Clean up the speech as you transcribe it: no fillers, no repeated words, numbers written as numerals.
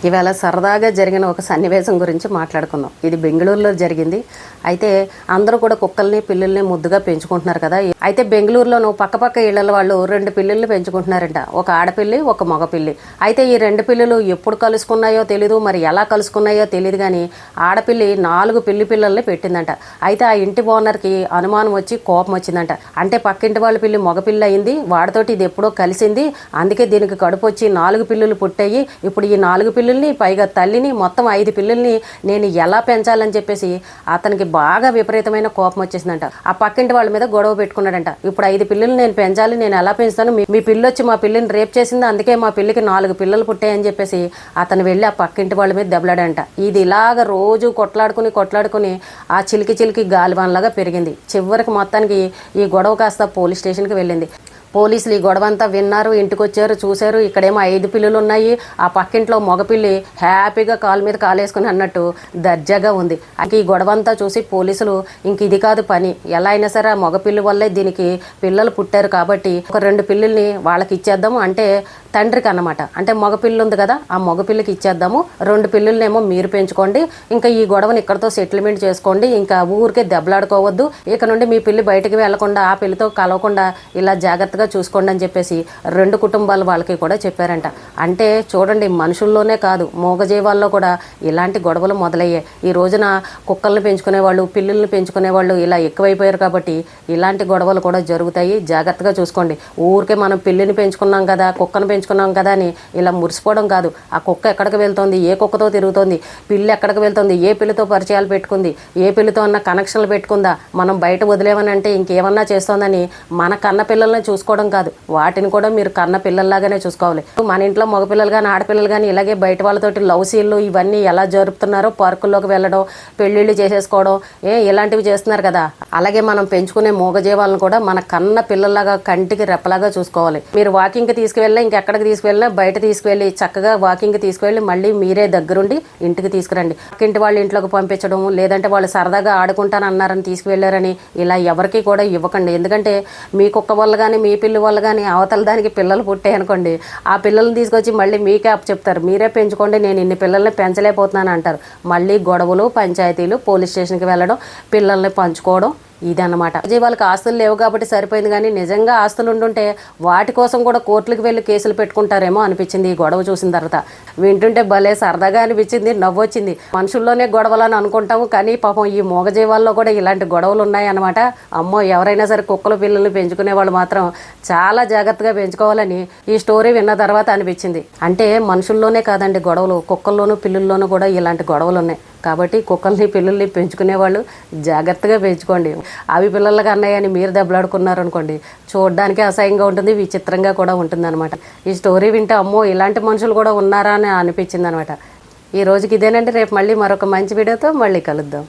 ఇవాళ సరదాగా జరిగిన ఒక సన్నివేశం గురించి మాట్లాడుకుందాం. ఇది బెంగళూరులో జరిగింది. అయితే అందరూ కూడా కుక్కల్ని పిల్లుల్ని ముద్దుగా పెంచుకుంటున్నారు కదా. అయితే బెంగళూరులోను పక్కపక్క ఇళ్ల వాళ్ళు 2 పిల్లుల్ని పెంచుకుంటున్నారంట. ఒక ఆడపిల్లి, ఒక మగ పిల్లి. అయితే ఈ 2 పిల్లులు ఎప్పుడు కలుసుకున్నాయో తెలీదు, మరి ఎలా కలుసుకున్నాయో తెలియదు. కానీ ఆడపిల్లి 4 పిల్లి పిల్లల్ని పెట్టిందంట. అయితే ఆ ఇంటి ఓనర్కి అనుమానం వచ్చి కోపం వచ్చిందంట. అంటే పక్కింటి వాళ్ళ పిల్లి మగ పిల్లి అయింది, వాడితోటి ఇది ఎప్పుడో కలిసింది, అందుకే దీనికి కడుపు వచ్చి 4 పిల్లులు పుట్టాయి. ఇప్పుడు ఈ 4 పిల్లుల్ని పైగా తల్లిని మొత్తం 5 పిల్లుల్ని నేను ఎలా పెంచాలని చెప్పేసి అతనికి బాగా విపరీతమైన కోపం వచ్చేసిందంట. ఆ పక్కింటి వాళ్ళ మీద గొడవ పెట్టుకున్నాడంట. ఇప్పుడు 5 పిల్లులు నేను పెంచాలి, నేను ఎలా పెంచుతాను, మీ పిల్లి వచ్చి మా పిల్లిని రేప్ చేసింది, అందుకే మా పిల్లికి 4 పిల్లలు పుట్టాయని చెప్పేసి అతను వెళ్ళి ఆ పక్కింటి వాళ్ళ మీద దెబ్బలాడంట. ఇది ఇలాగ రోజు కొట్లాడుకుని ఆ చిలికి గాలివాన్లాగా పెరిగింది. చివరికి మొత్తానికి ఈ గొడవ కాస్త పోలీస్ స్టేషన్కి వెళ్ళింది. పోలీసులు ఈ గొడవ అంతా విన్నారు, ఇంటికి వచ్చారు, చూశారు. ఇక్కడేమో 5 పిల్లులు ఉన్నాయి, ఆ పక్కింట్లో మగపిల్లి హ్యాపీగా కాలు మీద కాలేసుకుని అన్నట్టు దర్జాగా ఉంది. ఈ గొడవ అంతా చూసి పోలీసులు ఇంక ఇది కాదు పని, ఎలా అయినా సరే ఆ మగపిల్లి వల్లే దీనికి పిల్లలు పుట్టారు కాబట్టి ఒక 2 పిల్లుల్ని వాళ్ళకి ఇచ్చేద్దాము, అంటే తండ్రికి అన్నమాట. అంటే మగపిల్లి ఉంది కదా, ఆ మగపిల్లికి ఇచ్చేద్దాము, 2 పిల్లులనేమో మీరు పెంచుకోండి, ఇంకా ఈ గొడవని ఇక్కడతో సెటిల్మెంట్ చేసుకోండి, ఇంకా ఊరికే దెబ్బలాడుకోవద్దు, ఇక నుండి మీ పిల్లి బయటికి వెళ్లకుండా ఆ పిల్లితో కలవకుండా ఇలా జాగ్రత్తగా చూసుకోండి అని చెప్పేసి 2 కుటుంబాల వాళ్ళకి కూడా చెప్పారంట. అంటే చూడండి, మనుషుల్లోనే కాదు మూగజీవాల్లో కూడా ఇలాంటి గొడవలు మొదలయ్యాయి. ఈ రోజున కుక్కల్ని పెంచుకునే వాళ్ళు, పిల్లుల్ని పెంచుకునే వాళ్ళు ఇలా ఎక్కువైపోయారు కాబట్టి ఇలాంటి గొడవలు కూడా జరుగుతాయి. జాగ్రత్తగా చూసుకోండి. ఊరికే మనం పిల్లిని పెంచుకున్నాం కదా, కుక్కను పెంచుకున్నాం కదా అని ఇలా మురిసిపోవడం కాదు. ఆ కుక్క ఎక్కడికి వెళ్తుంది, ఏ కుక్కతో తిరుగుతుంది, పిల్లి ఎక్కడికి వెళ్తుంది, ఏ పిల్లితో పరిచయాలు పెట్టుకుంది, ఏ పిల్లితో అన్న కనెక్షన్లు పెట్టుకుందా, మనం బయట వదిలేమని అంటే ఇంకేమన్నా చేస్తోందని మన కన్న పిల్లల్ని చూసుకోవడం కాదు, వాటిని కూడా మీరు కన్న పిల్లల్లాగానే చూసుకోవాలి. మన ఇంట్లో మగపిల్లలు కానీ ఆడపిల్లలు కానీ ఇలాగే బయట వాళ్ళతోటి లవ్ సీన్లు ఇవన్నీ ఎలా జరుపుతున్నారో, పార్కుల్లోకి వెళ్ళడం, పెళ్ళిళ్ళు చేసేసుకోవడం, ఇలాంటివి చేస్తున్నారు కదా. అలాగే మనం పెంచుకునే మూగజీవాలను కూడా మన కన్న పిల్లల్లాగా కంటికి రెప్పలాగా చూసుకోవాలి. మీరు వాకింగ్కి తీసుకువెళ్ళినా, ఇంకెక్కడికి తీసుకువెళ్ళినా బయట తీసుకువెళ్ళి చక్కగా వాకింగ్కి తీసుకువెళ్ళి మళ్ళీ మీరే దగ్గరుండి ఇంటికి తీసుకురండి. పక్కింటి వాళ్ళ ఇంట్లోకి పంపించడం, లేదంటే వాళ్ళు సరదాగా ఆడుకుంటానన్నారని తీసుకువెళ్ళారని ఇలా ఎవరికి కూడా ఇవ్వకండి. ఎందుకంటే మీ కుక్క వల్ల కానీ మీ పిల్లి వల్ల కానీ అవతల దానికి పిల్లలు పుట్టాయి అనుకోండి, ఆ పిల్లల్ని తీసుకొచ్చి మళ్ళీ మీకే అప్పు చెప్తారు, మీరే పెంచుకోండి, నేను ఇన్ని పిల్లల్ని పెంచలేకపోతున్నాను అంటారు. మళ్ళీ గొడవలు, పంచాయతీలు, పోలీస్ స్టేషన్కి వెళ్ళడం, పిల్లల్ని పంచుకోవడం, ఇదన్నమాట. జీవాలకు ఆస్తులు లేవు కాబట్టి సరిపోయింది. కానీ నిజంగా ఆస్తులు ఉండుంటే వాటి కోసం కూడా కోర్టులకు వెళ్ళి కేసులు పెట్టుకుంటారేమో అనిపించింది ఈ గొడవ చూసిన తర్వాత. వింటుంటే భలే సరదాగా అనిపించింది, నవ్వొచ్చింది. మనుషుల్లోనే గొడవలని అనుకుంటాము, కానీ పాపం ఈ మూగజీవాల్లో కూడా ఇలాంటి గొడవలు ఉన్నాయన్నమాట. అమ్మో, ఎవరైనా సరే కుక్కలు పిల్లల్ని పెంచుకునే వాళ్ళు మాత్రం చాలా జాగ్రత్తగా పెంచుకోవాలని ఈ స్టోరీ విన్న తర్వాత అనిపించింది. అంటే మనుషుల్లోనే కాదండి గొడవలు, కుక్కల్లోనూ పిల్లుల్లోనూ కూడా ఇలాంటి గొడవలు ఉన్నాయి. కాబట్టి కుక్కల్ని పిల్లుల్ని పెంచుకునే వాళ్ళు జాగ్రత్తగా పెంచుకోండి. అవి పిల్లలకి అన్నాయని మీరు దెబ్బలాడుకున్నారు అనుకోండి, చూడడానికి అసహ్యంగా ఉంటుంది, విచిత్రంగా కూడా ఉంటుంది అనమాట. ఈ స్టోరీ వింటే అమ్మో ఇలాంటి మనుషులు కూడా ఉన్నారా అని అనిపించింది అనమాట. ఈ రోజుకి ఇదేనండి. రేపు మళ్ళీ మరొక మంచి వీడియోతో మళ్ళీ కలుద్దాం.